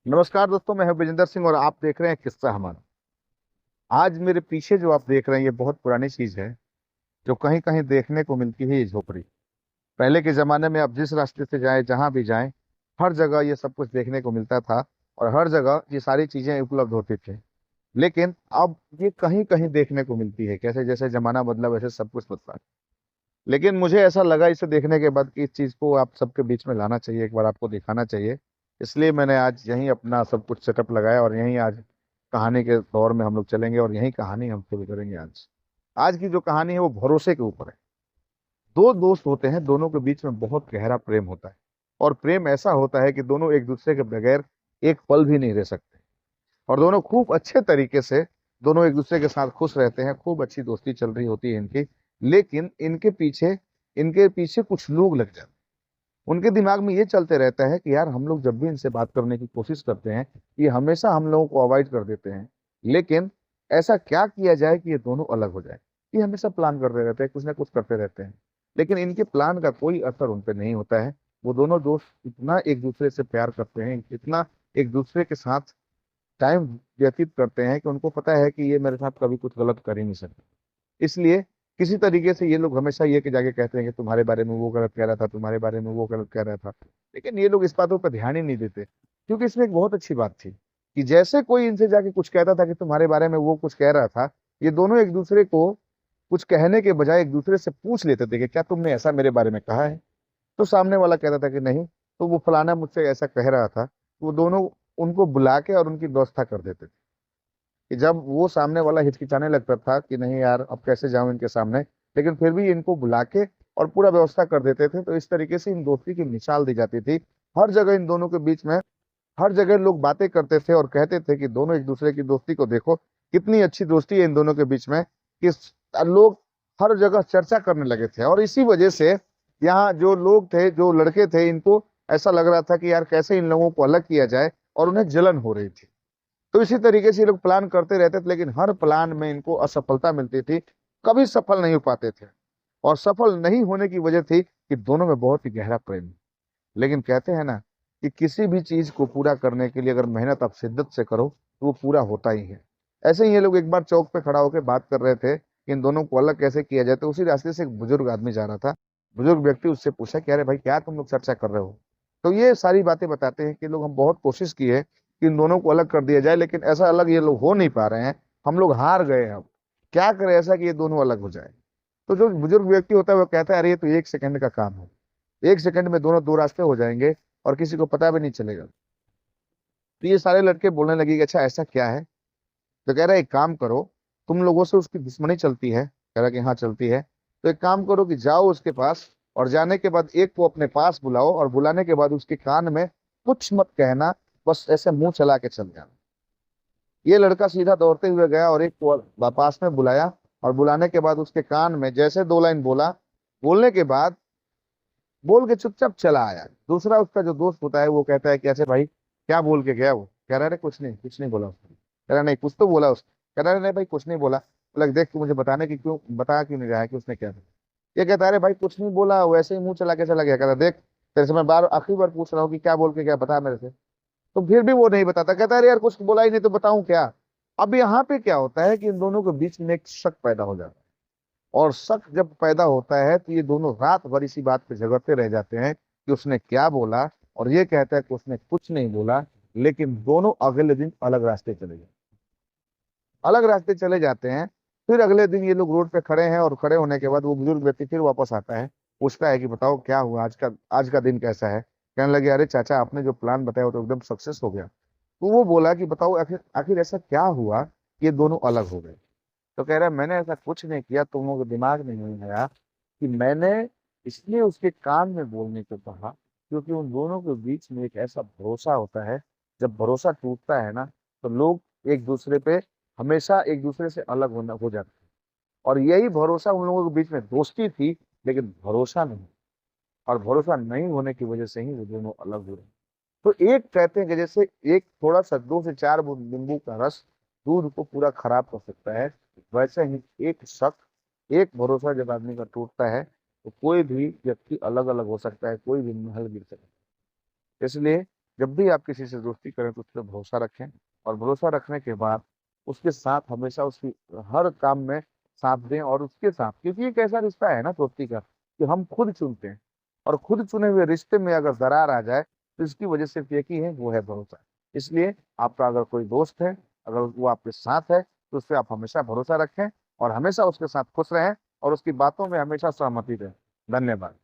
नमस्कार दोस्तों, मैं हूं विजेंद्र सिंह और आप देख रहे हैं किस्सा हमारा। आज मेरे पीछे जो आप देख रहे हैं ये बहुत पुरानी चीज है जो कहीं कहीं देखने को मिलती है, ये झोपड़ी। पहले के जमाने में आप जिस रास्ते से जाएं, जहां भी जाएं, हर जगह ये सब कुछ देखने को मिलता था और हर जगह ये सारी चीजें उपलब्ध होती थी। लेकिन अब ये कहीं कहीं देखने को मिलती है। कैसे? जैसे जमाना बदला वैसे सब कुछ बदला। लेकिन मुझे ऐसा लगा इसे देखने के बाद कि इस चीज को आप सबके बीच में लाना चाहिए, एक बार आपको दिखाना चाहिए। इसलिए मैंने आज यहीं अपना सब कुछ सेटअप लगाया और यहीं आज कहानी के दौर में हम लोग चलेंगे और यही कहानी हम शुरू करेंगे। आज आज की जो कहानी है वो भरोसे के ऊपर है। दो दोस्त होते हैं, दोनों के बीच में बहुत गहरा प्रेम होता है और प्रेम ऐसा होता है कि दोनों एक दूसरे के बगैर एक पल भी नहीं रह सकते। और दोनों खूब अच्छे तरीके से दोनों एक दूसरे के साथ खुश रहते हैं, खूब अच्छी दोस्ती चल रही होती है इनकी। लेकिन इनके पीछे कुछ लोग लग जाते हैं। उनके दिमाग में ये चलते रहता है कि यार हम लोग जब भी इनसे बात करने की कोशिश करते हैं, ये हमेशा हम लोगों को अवॉइड कर देते हैं। लेकिन ऐसा क्या किया जाए कि ये दोनों अलग हो जाए? ये हमेशा प्लान करते रहते हैं, कुछ ना कुछ करते रहते हैं। लेकिन इनके प्लान का कोई असर उन पर नहीं होता है। वो दोनों दोस्त इतना एक दूसरे से प्यार करते हैं, इतना एक दूसरे के साथ टाइम व्यतीत करते हैं कि उनको पता है कि ये मेरे साथ कभी कुछ गलत कर ही नहीं सकते। इसलिए किसी तरीके से ये लोग हमेशा ये कि जाके कहते हैं कि तुम्हारे बारे में वो गलत कह रहा था, तुम्हारे बारे में वो गलत कह रहा था। लेकिन ये लोग इस बातों पर ध्यान ही नहीं देते, क्योंकि इसमें एक बहुत अच्छी बात थी कि जैसे कोई इनसे जाके कुछ कहता था कि तुम्हारे बारे में वो कुछ कह रहा था, ये दोनों एक दूसरे को कुछ कहने के बजाय एक दूसरे से पूछ लेते थे कि क्या तुमने ऐसा मेरे बारे में कहा है? तो सामने वाला कहता था कि नहीं, तो वो फलाना मुझसे ऐसा कह रहा था। वो दोनों उनको बुला के और उनकी व्यवस्था कर देते थे कि जब वो सामने वाला हिचकिचाने लगता था कि नहीं यार अब कैसे जाऊं इनके सामने, लेकिन फिर भी इनको बुला के और पूरा व्यवस्था कर देते थे। तो इस तरीके से इन दोस्ती की मिसाल दी जाती थी। हर जगह इन दोनों के बीच में, हर जगह लोग बातें करते थे और कहते थे कि दोनों एक दूसरे की दोस्ती को देखो, कितनी अच्छी दोस्ती है इन दोनों के बीच में। कि लोग हर जगह चर्चा करने लगे थे और इसी वजह से यहाँ जो लोग थे, जो लड़के थे, इनको ऐसा लग रहा था कि यार कैसे इन लोगों को अलग किया जाए, और उन्हें जलन हो रही थी। तो इसी तरीके से ये लोग प्लान करते रहते थे, लेकिन हर प्लान में इनको असफलता मिलती थी, कभी सफल नहीं हो पाते थे। और सफल नहीं होने की वजह थी कि दोनों में बहुत ही गहरा प्रेम है। लेकिन कहते हैं ना कि किसी भी चीज को पूरा करने के लिए अगर मेहनत आप शिद्दत से करो तो वो पूरा होता ही है। ऐसे ही ये लोग एक बार चौक पे खड़ा होकर बात कर रहे थे कि इन दोनों को अलग कैसे किया जाए। तो उसी रास्ते से एक बुजुर्ग आदमी जा रहा था। बुजुर्ग व्यक्ति उससे पूछा कि अरे भाई, क्या तुम लोग चर्चा कर रहे हो? तो ये सारी बातें बताते हैं कि लोग हम बहुत कोशिश की है कि इन दोनों को अलग कर दिया जाए, लेकिन ऐसा अलग ये लोग हो नहीं पा रहे हैं। हम लोग हार गए हैं। अब क्या करें ऐसा कि ये दोनों अलग हो जाए? तो जो बुजुर्ग व्यक्ति होता है वो कहता है अरे ये तो 1 सेकंड का काम है। 1 सेकंड में दोनों दो रास्ते हो जाएंगे और किसी को पता भी नहीं चलेगा। तो ये सारे लड़के बोलने लगे कि अच्छा ऐसा क्या है? तो कह रहा है एक काम करो, तुम लोगों से उसकी दुश्मनी चलती है? कह रहा कि हाँ चलती है। तो एक काम करो कि जाओ उसके पास और जाने के बाद एक को अपने पास बुलाओ और बुलाने के बाद उसके कान में कुछ मत कहना, बस ऐसे मुंह चला के चल जाना। ये लड़का सीधा दौड़ते हुए गया और एक को पास में बुलाया और बुलाने के बाद उसके कान में जैसे 2 लाइन बोला, बोलने के बाद बोल के चुपचाप चला आया। दूसरा उसका जो दोस्त होता है वो कहता है कि अच्छा भाई, क्या बोल के गया? वो कह रहा है कुछ नहीं बोला उसने। कह रहा नहीं, कुछ तो बोला उसने। कह रहा है नहीं भाई, कुछ नहीं बोला। बोला देख, तू मुझे बताने की क्यों बता क्यों नहीं रहा है कि उसने क्या बोला? ये कहता है अरे भाई कुछ नहीं बोला, वैसे ही मुंह चला के चला गया। कहता देख, तेरे से मैं बार आखिरी बार पूछ रहा हूँ कि क्या बोल के गया, बता मेरे से। तो फिर भी वो नहीं बताता। कहता है अरे यार कुछ बोला ही नहीं तो बताऊं क्या? अब यहाँ पे क्या होता है कि इन दोनों के बीच में एक शक पैदा हो जाता है। और शक जब पैदा होता है तो ये दोनों रात भर इसी बात पे झगड़ते रह जाते हैं कि उसने क्या बोला। और ये कहता है कि उसने कुछ नहीं बोला। लेकिन दोनों अगले दिन अलग रास्ते चले गए, अलग रास्ते चले जाते हैं। फिर अगले दिन ये लोग रोड पे खड़े हैं और खड़े होने के बाद वो बुजुर्ग व्यक्ति फिर वापस आता है, पूछता है कि बताओ क्या हुआ, आज का दिन कैसा है? कहने लगे अरे चाचा, आपने जो प्लान बताया वो तो एकदम सक्सेस हो गया। तो वो बोला कि बताओ आखिर आखिर ऐसा क्या हुआ कि ये दोनों अलग हो गए? तो कह रहा है मैंने ऐसा कुछ नहीं किया, तुम लोगों के दिमाग में नहीं आया कि मैंने इसलिए उसके कान में बोलने को कहा क्योंकि उन दोनों के बीच में एक ऐसा भरोसा होता है। जब भरोसा टूटता है ना, तो लोग एक दूसरे पे हमेशा एक दूसरे से अलग होना हो जाते हैं। और यही भरोसा उन लोगों के बीच में दोस्ती थी, लेकिन भरोसा नहीं। और भरोसा नहीं होने की वजह से ही वो दोनों अलग हुए। तो एक कहते हैं कि जैसे एक थोड़ा सा 2 से 4 बूंद नींबू का रस दूध को पूरा खराब कर सकता है, वैसे ही एक शक, एक भरोसा जब आदमी का टूटता है तो कोई भी व्यक्ति अलग अलग हो सकता है, कोई भी महल गिर सकता है। इसलिए जब भी आप किसी से दोस्ती करें तो उस पर भरोसा रखें, और भरोसा रखने के बाद उसके साथ हमेशा उसकी हर काम में साथ दें, और उसके साथ, क्योंकि एक ऐसा रिश्ता है ना दोस्ती का कि हम खुद चुनते हैं, और खुद चुने हुए रिश्ते में अगर दरार आ जाए तो इसकी वजह सिर्फ एक ही है, वो है भरोसा। इसलिए आपका अगर कोई दोस्त है, अगर वो आपके साथ है, तो उस पर आप हमेशा भरोसा रखें और हमेशा उसके साथ खुश रहें और उसकी बातों में हमेशा सहमति दें। धन्यवाद।